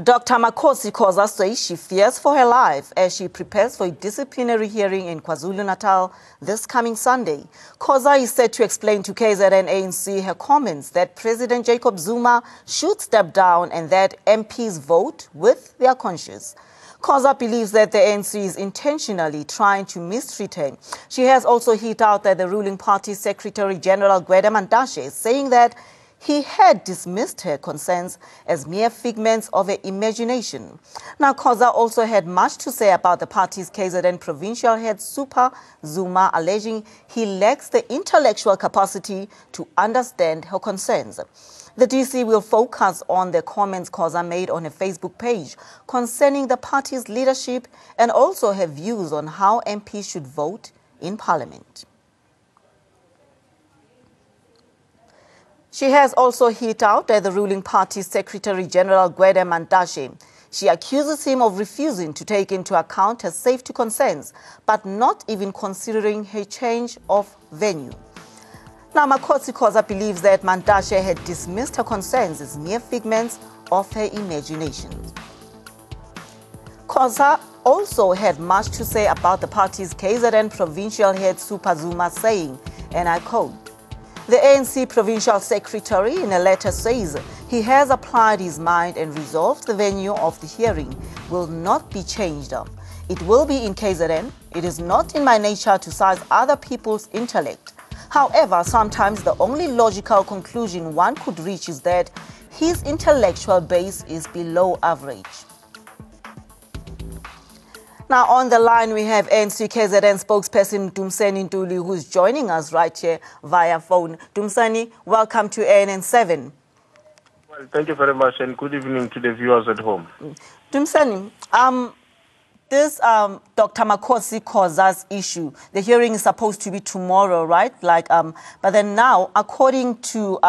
Dr. Makhosi Khoza says she fears for her life as she prepares for a disciplinary hearing in KwaZulu-Natal this coming Sunday. Khoza is set to explain to KZN ANC her comments that President Jacob Zuma should step down and that MPs vote with their conscience. Khoza believes that the ANC is intentionally trying to mistreat her. She has also hit out that the ruling party Secretary General Gwede Mantashe, saying that he had dismissed her concerns as mere figments of her imagination. Now, Khoza also had much to say about the party's KZN provincial head Super Zuma, alleging he lacks the intellectual capacity to understand her concerns. The DC will focus on the comments Khoza made on her Facebook page concerning the party's leadership and also her views on how MPs should vote in Parliament. She has also hit out at the ruling party Secretary General Gwede Mantashe. She accuses him of refusing to take into account her safety concerns, but not even considering her change of venue. Now, Makhosi Khoza believes that Mantashe had dismissed her concerns as mere figments of her imagination. Khoza also had much to say about the party's KZN provincial head Super Zuma, saying, and I quote, "The ANC provincial secretary in a letter says he has applied his mind and resolved the venue of the hearing will not be changed. It will be in KZN. It is not in my nature to size other people's intellect. However, sometimes the only logical conclusion one could reach is that his intellectual base is below average." Now, on the line, we have ANC KZN spokesperson Dumseni Ntuli, who's joining us right here via phone. Dumseni, welcome to ANN7. Well, thank you very much, and good evening to the viewers at home. Dumseni, this Dr. Makhosi Khoza's issue, the hearing is supposed to be tomorrow, right? But then now, according to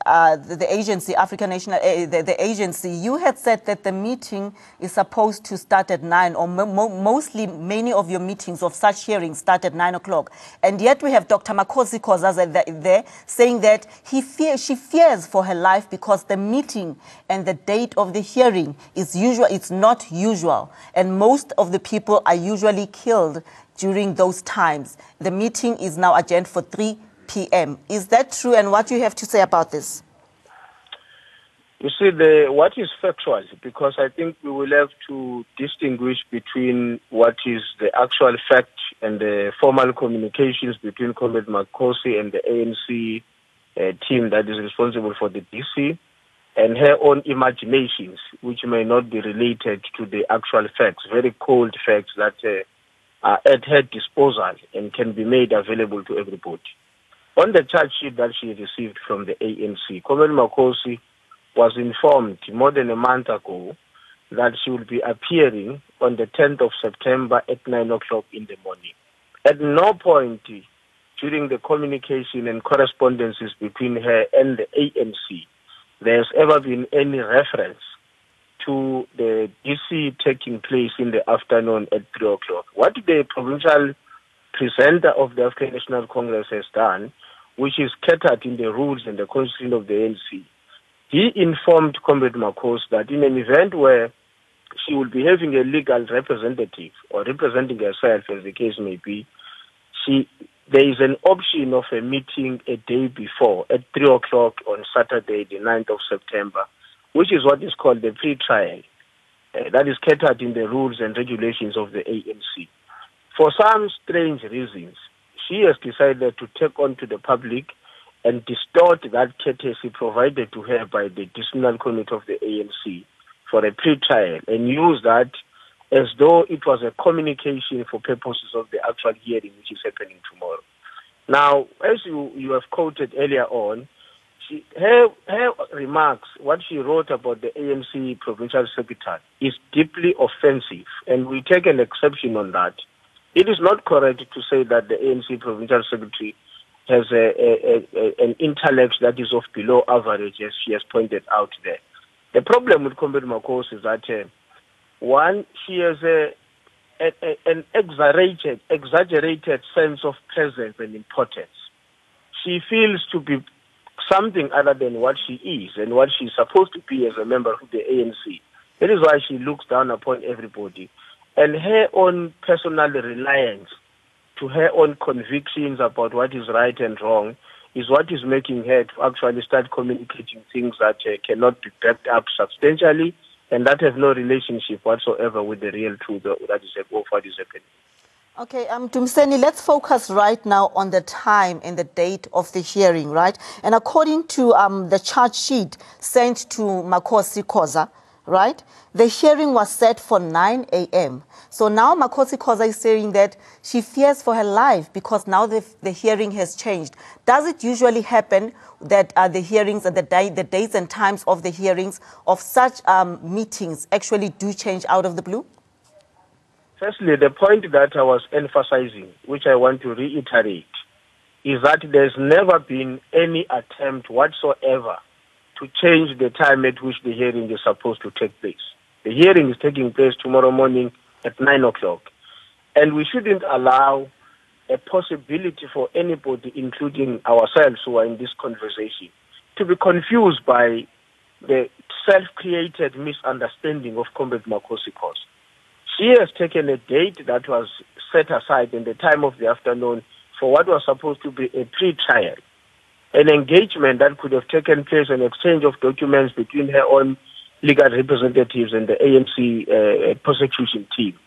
the agency, African National, the agency, you had said that the meeting is supposed to start at 9, or mostly many of your meetings of such hearings start at 9 o'clock. And yet we have Dr. Makhosi Khoza there saying that she fears for her life because the meeting and the date of the hearing is usual. It's not usual. And most of the people are usually killed during those times. The meeting is now adjourned for 3 p.m. Is that true, and what do you have to say about this? You see, what is factual, because I think we will have to distinguish between what is the actual fact and the formal communications between Comrade Makhosi and the ANC team that is responsible for the DC, and her own imaginations, which may not be related to the actual facts, very cold facts that are at her disposal and can be made available to everybody. On the charge sheet that she received from the ANC, Comrade Makhosi was informed more than a month ago that she will be appearing on the 10th of September at 9 o'clock in the morning. At no point during the communication and correspondences between her and the ANC, there's ever been any reference to the DC taking place in the afternoon at 3 o'clock. What the provincial presenter of the African National Congress has done, which is catered in the rules and the constitution of the ANC, he informed Comrade Makhosi that in an event where she will be having a legal representative or representing herself, as the case may be, there is an option of a meeting a day before at 3 o'clock on Saturday, the 9th of September, which is what is called the pre-trial. That is catered in the rules and regulations of the ANC. For some strange reasons, she has decided to take on to the public and distort that courtesy provided to her by the disciplinary committee of the ANC for a pre-trial and use that as though it was a communication for purposes of the actual hearing which is happening tomorrow. Now, as you have quoted earlier on, her remarks, what she wrote about the ANC provincial secretary, is deeply offensive, and we take an exception on that. It is not correct to say that the ANC provincial secretary has an intellect that is of below average, as she has pointed out there. The problem with Comrade Makhosi is that, one, she has an exaggerated sense of presence and importance. She feels to be something other than what she is and what she's supposed to be as a member of the ANC. That is why she looks down upon everybody. And her own personal reliance to her own convictions about what is right and wrong is what is making her to actually start communicating things that cannot be backed up substantially and that have no relationship whatsoever with the real truth that is of what is happening. Okay, Dumseni, let's focus right now on the time and the date of the hearing, right? And according to the charge sheet sent to Makhosi Khoza, right, the hearing was set for 9 a.m. So now Makhosi Khoza is saying that she fears for her life because now the hearing has changed. Does it usually happen that the hearings and the dates and times of the hearings of such meetings actually do change out of the blue? Firstly, the point that I was emphasizing, which I want to reiterate, is that there's never been any attempt whatsoever to change the time at which the hearing is supposed to take place. The hearing is taking place tomorrow morning at 9 o'clock. And we shouldn't allow a possibility for anybody, including ourselves who are in this conversation, to be confused by the self-created misunderstanding of Comrade Makhosi Khoza. She has taken a date that was set aside in the time of the afternoon for what was supposed to be a pre-trial, an engagement that could have taken place, an exchange of documents between her own legal representatives and the ANC prosecution team.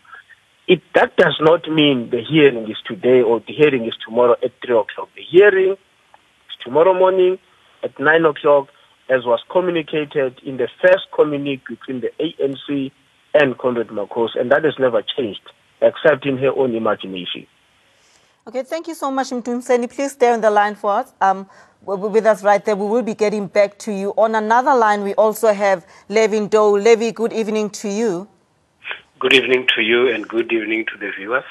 That does not mean the hearing is today or the hearing is tomorrow at 3 o'clock. The hearing is tomorrow morning at 9 o'clock, as was communicated in the first communique between the ANC and Comrade Makhosi, and that has never changed, except in her own imagination. Okay, thank you so much, Mtumseni. Please stay on the line for us. With us right there, we will be getting back to you. On another line, we also have Levi Ndou. Levi, good evening to you. Good evening to you and good evening to the viewers.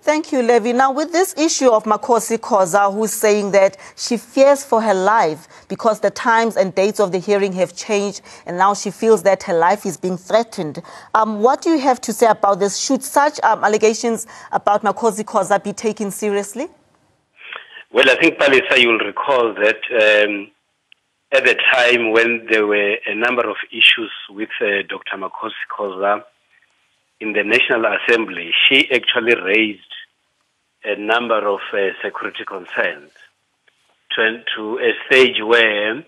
Thank you, Levi. Now, with this issue of Makhosi Khoza, who's saying that she fears for her life because the times and dates of the hearing have changed and now she feels that her life is being threatened. What do you have to say about this? Should such allegations about Makhosi Khoza be taken seriously? Well, I think, Palisa, you'll recall that at the time when there were a number of issues with Dr. Makhosi Khoza in the National Assembly, she actually raised a number of security concerns to a stage where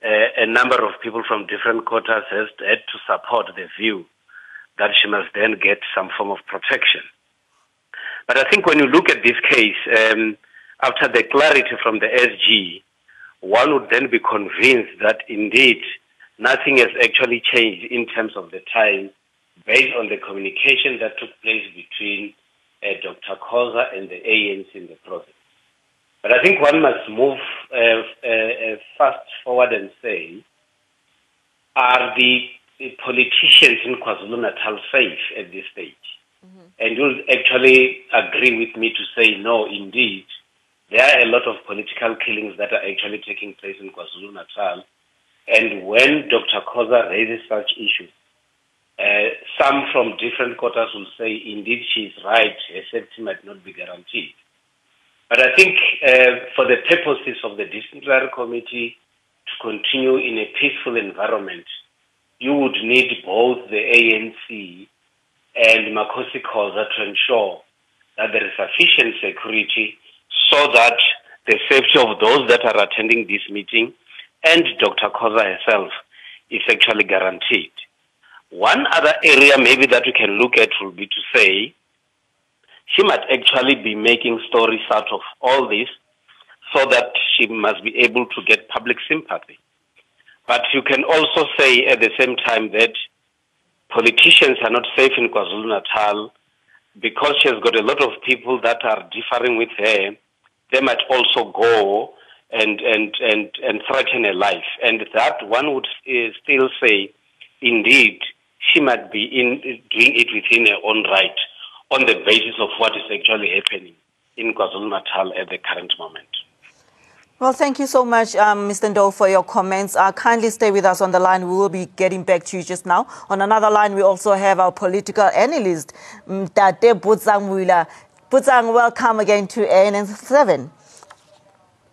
a number of people from different quarters had to support the view that she must then get some form of protection. But I think when you look at this case, after the clarity from the SG, one would then be convinced that indeed nothing has actually changed in terms of the time based on the communication that took place between Dr. Khoza and the ANC in the process. But I think one must move fast forward and say, are the politicians in KwaZulu-Natal safe at this stage? Mm-hmm. And you'll actually agree with me to say, no, indeed, there are a lot of political killings that are actually taking place in KwaZulu-Natal. And when Dr. Khoza raises such issues, some from different quarters will say, indeed, she is right, her safety might not be guaranteed. But I think for the purposes of the disciplinary committee to continue in a peaceful environment, you would need both the ANC and Makhosi Khoza to ensure that there is sufficient security so that the safety of those that are attending this meeting and Dr. Khoza herself is actually guaranteed. One other area maybe that we can look at will be to say she might actually be making stories out of all this so that she must be able to get public sympathy. But you can also say at the same time that politicians are not safe in KwaZulu-Natal because she has got a lot of people that are differing with her. They might also go and threaten her life. And that one would still say, indeed, she might be doing it within her own right on the basis of what is actually happening in KwaZulu-Natal at the current moment. Well, thank you so much, Mr. Ndou, for your comments. Kindly stay with us on the line. We will be getting back to you just now. On another line, we also have our political analyst, Tate Butsang Mwila. Butsang, welcome again to ANN7.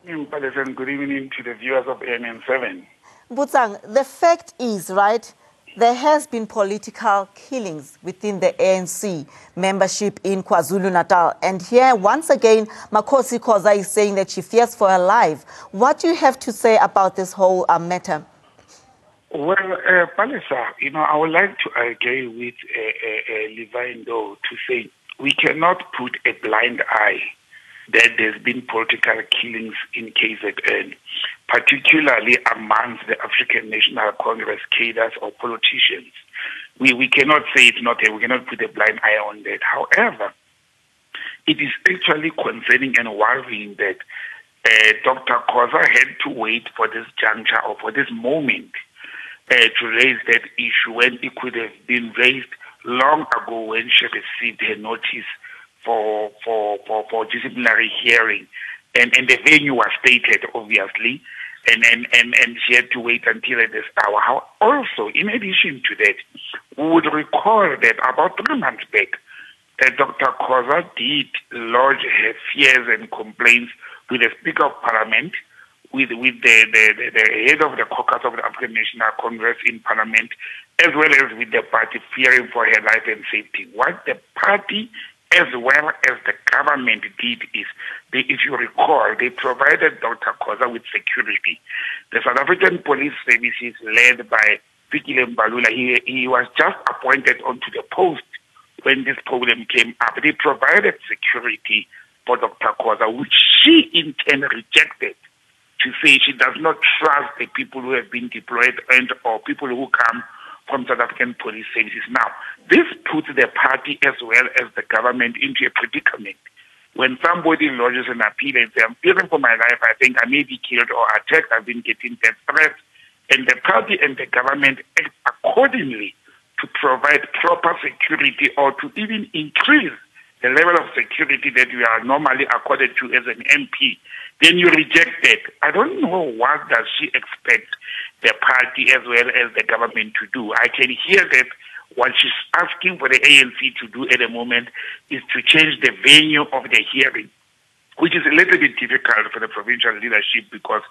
Good evening to the viewers of ANN7. Butsang, the fact is, right, There has been political killings within the ANC membership in KwaZulu-Natal. And here, once again, Makhosi Khoza is saying that she fears for her life. What do you have to say about this whole matter? Well, Palisa, I would like to agree with Levine, though, to say we cannot put a blind eye that there's been political killings in KZN, particularly amongst the African National Congress cadres or politicians. We cannot say it's not there. We cannot put a blind eye on that. However, it is actually concerning and worrying that Dr. Khoza had to wait for this juncture or for this moment to raise that issue when it could have been raised long ago when she received her notice for disciplinary hearing, and the venue was stated obviously, and she had to wait until at this hour. Also, in addition to that, we would recall that about 3 months back, Dr. Khoza did lodge her fears and complaints with the Speaker of Parliament, with the head of the caucus of the African National Congress in Parliament, as well as with the party, fearing for her life and safety. What the party as well as the government did is, if you recall, they provided Dr. Khoza with security. The South African Police Services, led by Fikile Mbalula, he was just appointed onto the post when this problem came up. They provided security for Dr. Khoza, which she in turn rejected, to say she does not trust the people who have been deployed or people who come from South African police services. Now, this puts the party as well as the government into a predicament. When somebody lodges an appeal and says, I'm fearing for my life, I think I may be killed or attacked, I've been getting death threats, and the party and the government act accordingly to provide proper security or to even increase the level of security that you are normally accorded to as an MP, then you reject it. I don't know what does she expect the party as well as the government to do. I can hear that what she's asking for the ANC to do at the moment is to change the venue of the hearing, which is a little bit difficult for the provincial leadership because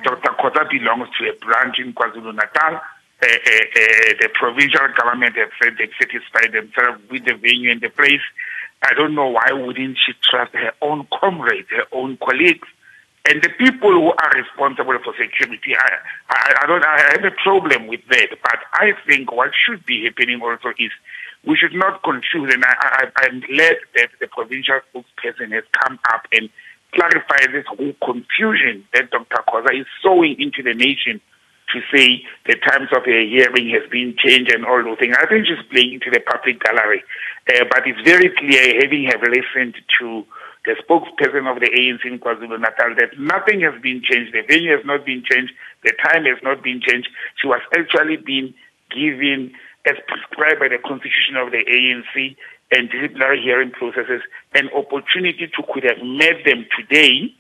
Dr. Khoza belongs to a branch in KwaZulu-Natal. The provincial government have said they've satisfied themselves with the venue and the place. I don't know why wouldn't she trust her own comrades, her own colleagues, and the people who are responsible for security. I have a problem with that, but I think what should be happening also is we should not confuse, and I'm glad that the provincial spokesperson has come up and clarified this whole confusion that Dr. Khoza is sowing into the nation to say the times of a hearing has been changed and all those things. I think she's playing into the public gallery. But it's very clear, having listened to the spokesperson of the ANC in KwaZulu-Natal, that nothing has been changed. The venue has not been changed. The time has not been changed. She was actually being given, as prescribed by the constitution of the ANC and disciplinary hearing processes, an opportunity to could have met them today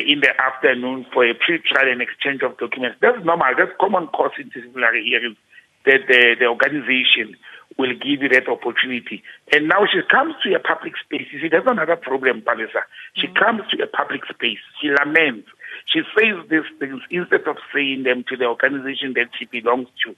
in the afternoon for a pre-trial and exchange of documents. That's normal. That's common course in disciplinary hearings, that the organization will give you that opportunity. And now she comes to a public space. You see, there's another problem, Palisa. She comes to a public space. She laments. She says these things instead of saying them to the organization that she belongs to.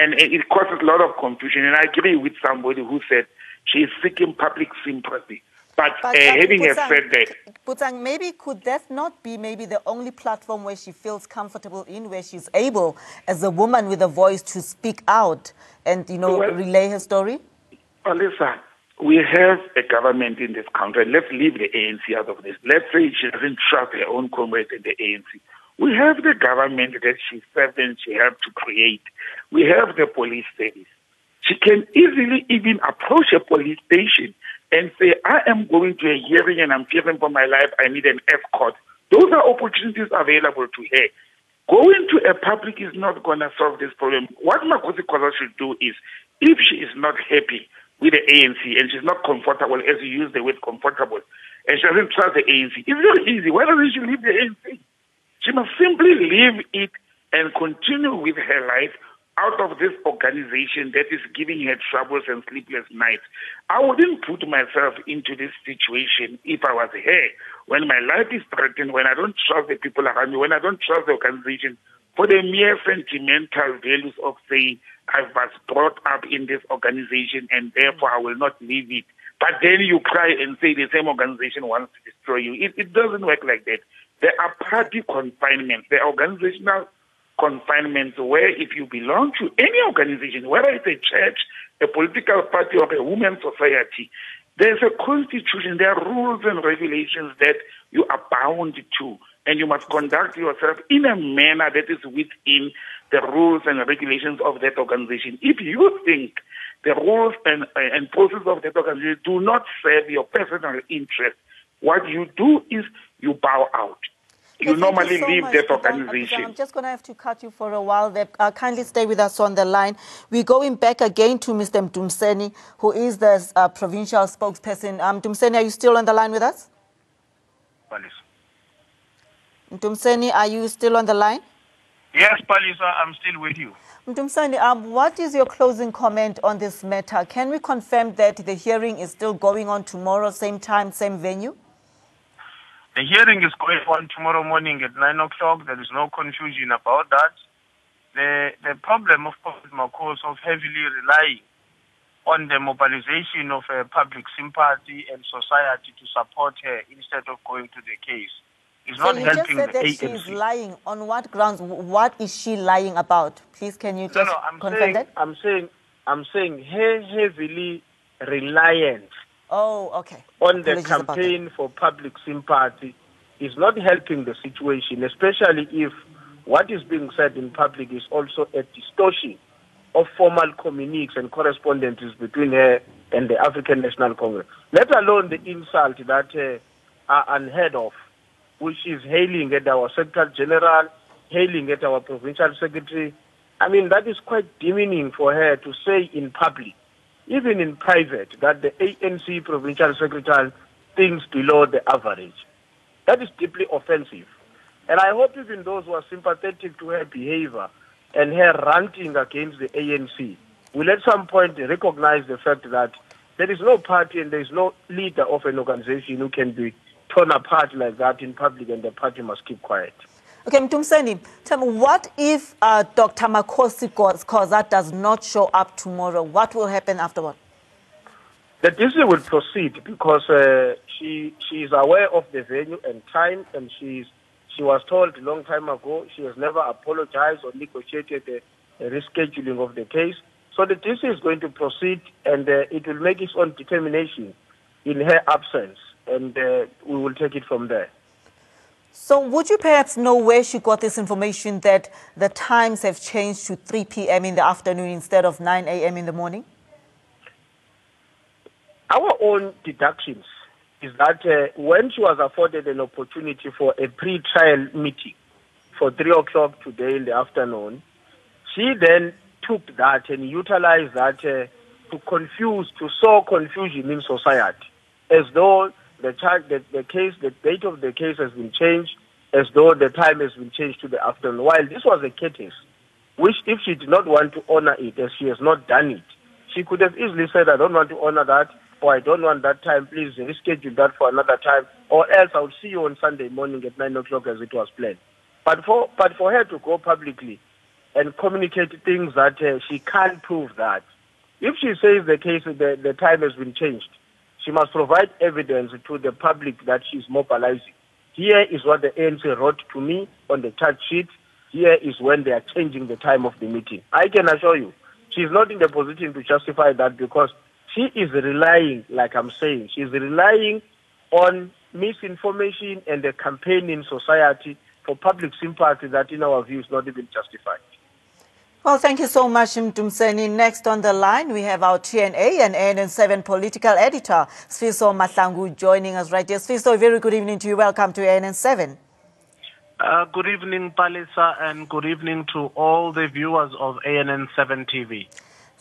And it causes a lot of confusion. And I agree with somebody who said she is seeking public sympathy. But having said that, Putsang, maybe could that not be maybe the only platform where she feels comfortable in, where she's able, as a woman with a voice, to speak out and, relay her story? Well, listen, we have a government in this country. Let's leave the ANC out of this. Let's say she doesn't trust her own comrades in the ANC. We have the government that she served and she helped to create. We have the police service. She can easily even approach a police station and say, I am going to a hearing and I'm fearing for my life, I need an escort. Those are opportunities available to her. Going to a public is not going to solve this problem. What Makhosi Khoza should do is, if she is not happy with the ANC and she's not comfortable, as you use the word comfortable, and she doesn't trust the ANC, it's very easy. Why doesn't she leave the ANC? She must simply leave it and continue with her life out of this organization that is giving her troubles and sleepless nights. I wouldn't put myself into this situation if I was her. When my life is threatened, when I don't trust the people around me, when I don't trust the organization for the mere sentimental values of saying, I was brought up in this organization and therefore I will not leave it. But then you cry and say the same organization wants to destroy you. It doesn't work like that. There are party confinements, there are organizational confinements where if you belong to any organization, whether it's a church, a political party, or a women's society, there's a constitution, there are rules and regulations that you are bound to, and you must conduct yourself in a manner that is within the rules and regulations of that organization. If you think the rules and process of that organization do not serve your personal interest, what you do is you bow out. You normally leave that organization. I'm just going to have to cut you for a while there. Kindly stay with us on the line. We're going back again to Mr. Mtumseni, who is the provincial spokesperson. Mtumseni, are you still on the line with us? Mtumseni, are you still on the line? Yes, Palisa, I'm still with you. Mtumseni, what is your closing comment on this matter? Can we confirm that the hearing is still going on tomorrow, same time, same venue? The hearing is going on tomorrow morning at 9 o'clock. There is no confusion about that. The problem of Makhosi of heavily relying on the mobilization of public sympathy and society to support her instead of going to the case is not helping the ANC. So you just said that she is lying. On what grounds? What is she lying about? Please, can you just confirm that? I'm saying her heavily reliant on the campaign for public sympathy is not helping the situation, especially if what is being said in public is also a distortion of formal communiques and correspondences between her and the African National Congress, let alone the insult that are unheard of, which is hailing at our Secretary General, hailing at our Provincial Secretary. I mean, that is quite demeaning for her to say in public, even in private, that the ANC Provincial Secretary thinks below the average. That is deeply offensive. And I hope even those who are sympathetic to her behavior and her ranting against the ANC will at some point recognize the fact that there is no party and there is no leader of an organization who can be torn apart like that in public, and the party must keep quiet. Okay, Mtumseni, tell me, what if Dr. Makhosi Khoza does not show up tomorrow? What will happen afterward? The DC will proceed because she is aware of the venue and time, and she was told a long time ago. She has never apologized or negotiated a rescheduling of the case. So the DC is going to proceed, and it will make its own determination in her absence, and we will take it from there. So would you perhaps know where she got this information that the times have changed to 3 p.m. in the afternoon instead of 9 a.m. in the morning? Our own deductions is that when she was afforded an opportunity for a pre-trial meeting for 3 o'clock today in the afternoon, she then took that and utilized that to sow confusion in society, as though the date of the case has been changed, as though the time has been changed to the afternoon. While this was a courtesy, which if she did not want to honor it, as she has not done it, she could have easily said, I don't want to honor that, or I don't want that time, please reschedule that for another time, or else I'll see you on Sunday morning at 9 o'clock as it was planned. But for her to go publicly and communicate things that she can't prove that, if she says the time has been changed, she must provide evidence to the public that she's mobilizing. Here is what the ANC wrote to me on the charge sheet. Here is when they are changing the time of the meeting. I can assure you, she's not in the position to justify that because she is relying, like I'm saying, she's relying on misinformation and the campaign in society for public sympathy that in our view is not even justified. Well, thank you so much, Mtumseni. Next on the line, we have our TNA and ANN7 political editor, Sfiso Mahlangu, joining us right here. Sfiso, a very good evening to you. Welcome to ANN7. Good evening, Palisa, and good evening to all the viewers of ANN7 TV.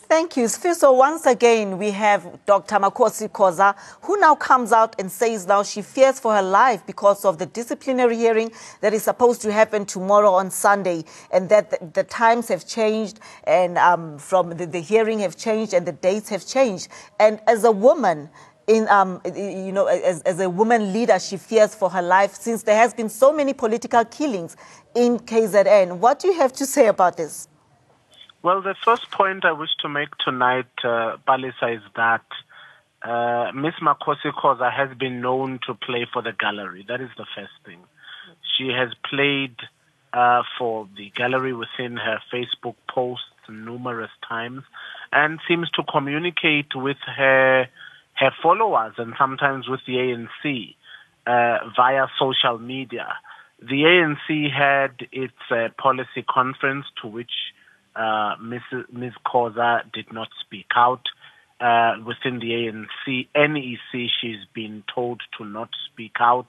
Thank you. So once again, we have Dr. Makhosi Khoza, who now comes out and says now she fears for her life because of the disciplinary hearing that is supposed to happen tomorrow on Sunday, and that the times have changed, and from the hearing have changed and the dates have changed. And as a woman, in, as a woman leader, she fears for her life since there has been so many political killings in KZN. What do you have to say about this? Well, the first point I wish to make tonight, Palisa, is that Miss Makhosi Khoza has been known to play for the gallery. That is the first thing. She has played for the gallery within her Facebook posts numerous times and seems to communicate with her followers and sometimes with the ANC via social media. The ANC had its policy conference to which Ms. Khoza did not speak out. Within the ANC, NEC, she's been told to not speak out.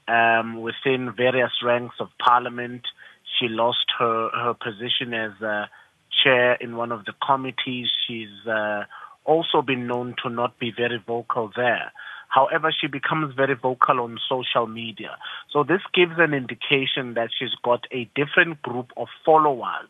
Within various ranks of parliament, she lost her position as chair in one of the committees. She's also been known to not be very vocal there. However, she becomes very vocal on social media. So this gives an indication that she's got a different group of followers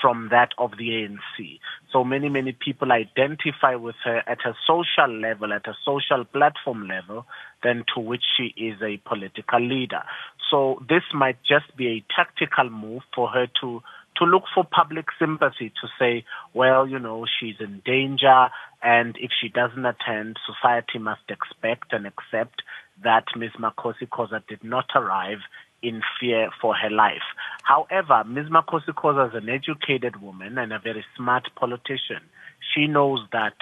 from that of the ANC. So many people identify with her at a social level, at a social platform level, than to which she is a political leader. So this might just be a tactical move for her to look for public sympathy, to say, well, she's in danger, and if she doesn't attend, society must expect and accept that Ms. Makhosi Khoza did not arrive in fear for her life. However, Ms. Makhosi Khoza is an educated woman and a very smart politician. She knows that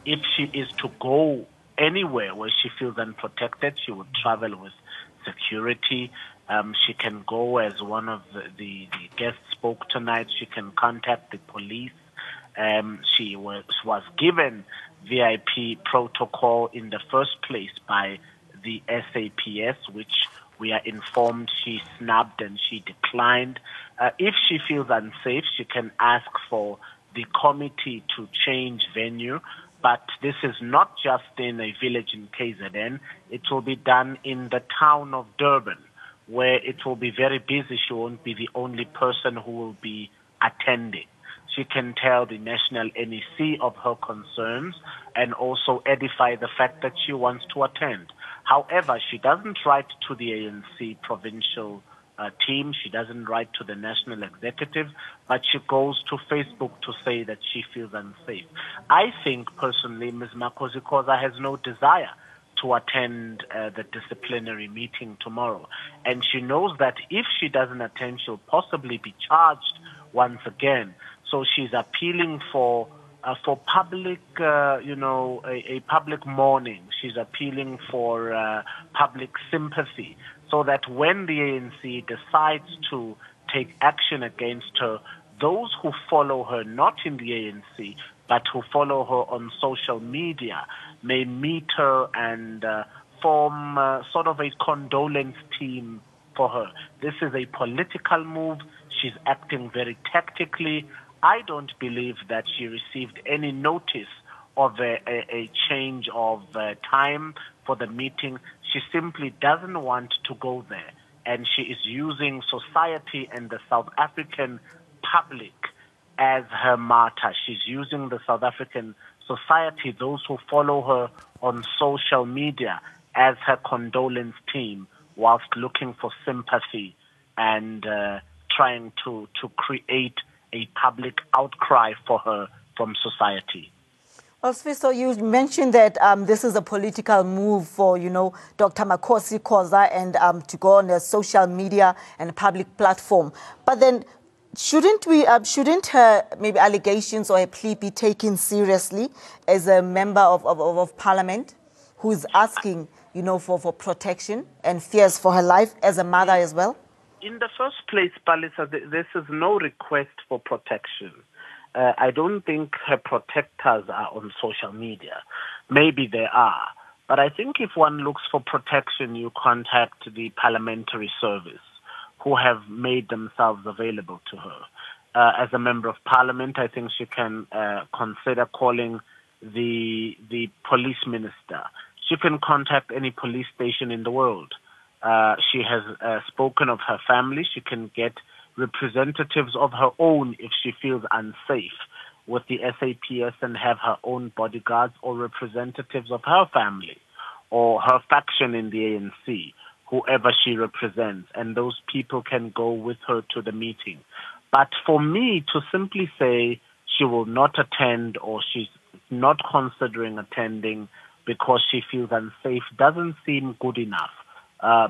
if she is to go anywhere where she feels unprotected, she would travel with security. She can go, as one of the guests spoke tonight, she can contact the police. She was given VIP protocol in the first place by the SAPS, which we are informed she snubbed and she declined. If she feels unsafe, she can ask for the committee to change venue. But this is not just in a village in KZN. It will be done in the town of Durban, where it will be very busy. She won't be the only person who will be attending. She can tell the national NEC of her concerns and also edify the fact that she wants to attend. However, she doesn't write to the ANC provincial team. She doesn't write to the national executive, but she goes to Facebook to say that she feels unsafe. I think, personally, Ms. Makhosi Khoza has no desire to attend the disciplinary meeting tomorrow. And she knows that if she doesn't attend, she'll possibly be charged once again. So she's appealing for public, a public mourning. She's appealing for public sympathy, so that when the ANC decides to take action against her, those who follow her, not in the ANC, but who follow her on social media, may meet her and form sort of a condolence team for her. This is a political move. She's acting very tactically. I don't believe that she received any notice of a change of time for the meeting. She simply doesn't want to go there. And she is using society and the South African public as her martyr. She's using the South African society, those who follow her on social media, as her condolence team, whilst looking for sympathy and trying to create a public outcry for her from society. Well, Sfiso, you mentioned that this is a political move for, Dr. Makhosi Khoza and to go on a social media and a public platform. But then shouldn't her maybe allegations or a plea be taken seriously as a member of parliament who is asking, for protection and fears for her life as a mother as well? In the first place, Palisa, this is no request for protection. I don't think her protectors are on social media. Maybe they are. But I think if one looks for protection, you contact the parliamentary service, who have made themselves available to her. As a member of parliament, I think she can consider calling the police minister. She can contact any police station in the world. She has spoken of her family. She can get representatives of her own if she feels unsafe. with the SAPS and have her own bodyguards or representatives of her family or her faction in the ANC, whoever she represents, and those people can go with her to the meeting. But for me to simply say she will not attend or she's not considering attending because she feels unsafe doesn't seem good enough,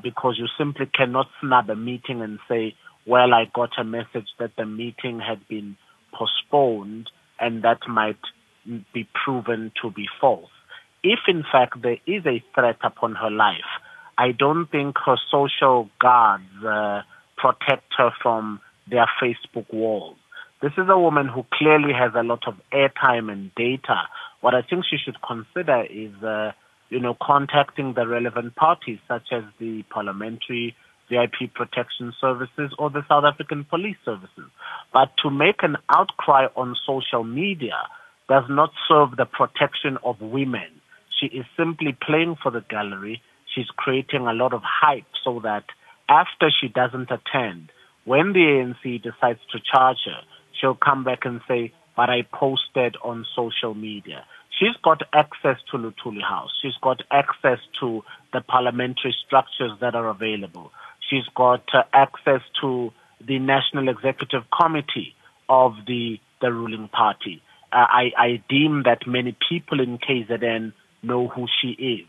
because you simply cannot snub a meeting and say, well, I got a message that the meeting had been postponed, and that might be proven to be false. If, in fact, there is a threat upon her life, I don't think her social guards protect her from their Facebook walls. This is a woman who clearly has a lot of airtime and data. What I think she should consider is, contacting the relevant parties, such as the Parliamentary VIP Protection Services or the South African Police Services. But to make an outcry on social media does not serve the protection of women. She is simply playing for the gallery. She's creating a lot of hype so that after she doesn't attend, when the ANC decides to charge her, she'll come back and say, but I posted on social media. She's got access to Luthuli House. She's got access to the parliamentary structures that are available. She's got access to the National Executive Committee of the ruling party. I deem that many people in KZN know who she is.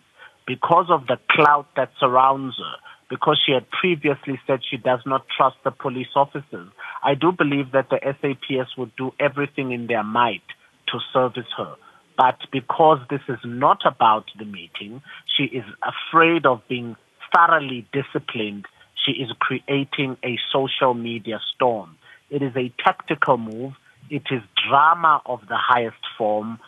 Because of the clout that surrounds her, because she had previously said she does not trust the police officers, I do believe that the SAPS would do everything in their might to service her. But because this is not about the meeting, she is afraid of being thoroughly disciplined. She is creating a social media storm. It is a tactical move. It is drama of the highest form.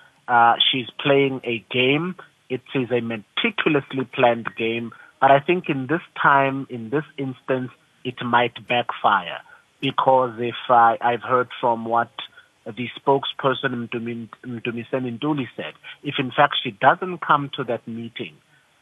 She's playing a game. It is a meticulously planned game. But I think in this time, in this instance, it might backfire. Because if I've heard from what the spokesperson Mdumiseni Nduli said, if in fact she doesn't come to that meeting,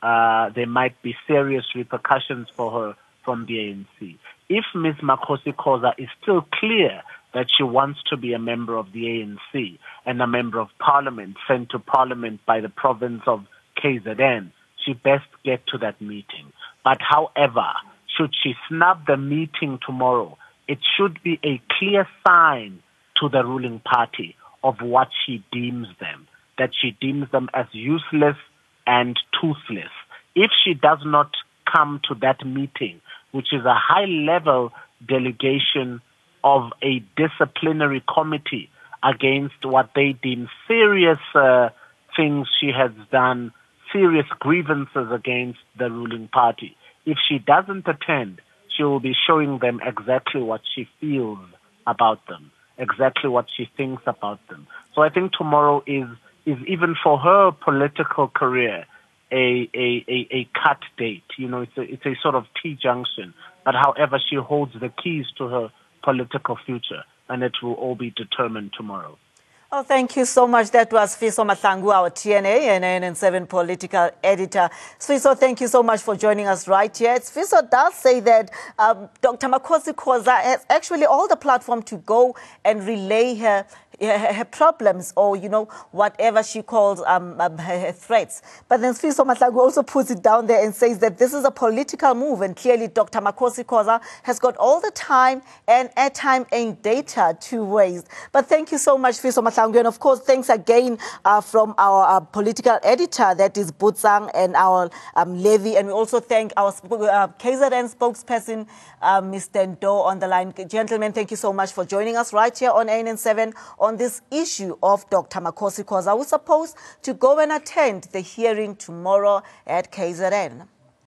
there might be serious repercussions for her from the ANC. If Ms. Makhosi Khoza is still clear that she wants to be a member of the ANC and a member of parliament, sent to parliament by the province of KZN, she best get to that meeting. But however, should she snub the meeting tomorrow, it should be a clear sign to the ruling party of what she deems them, that she deems them as useless and toothless. If she does not come to that meeting, which is a high-level delegation of a disciplinary committee against what they deem serious things she has done, serious grievances against the ruling party. If she doesn't attend, she will be showing them exactly what she feels about them, exactly what she thinks about them. So I think tomorrow is even for her political career a cut date. It's a sort of T-junction. But however, she holds the keys to her political future, and it will all be determined tomorrow. Oh, thank you so much. That was Sfiso Mahlangu, our TNA and ANN7 political editor. Sfiso, thank you so much for joining us right here. Sfiso does say that Dr. Makhosi Khoza has actually all the platform to go and relay her problems or, whatever she calls her threats. But then Sfiso Mahlangu also puts it down there and says that this is a political move, and clearly Dr. Makhosi Khoza has got all the time and airtime and data to waste. But thank you so much, Sfiso Mahlangu. And of course, thanks again from our political editor, that is Butsang, and our Levy. And we also thank our KZN spokesperson, Mr. Ndo, on the line. Gentlemen, thank you so much for joining us right here on ANN7 on this issue of Dr. Makhosi Khoza. We're supposed to go and attend the hearing tomorrow at KZN.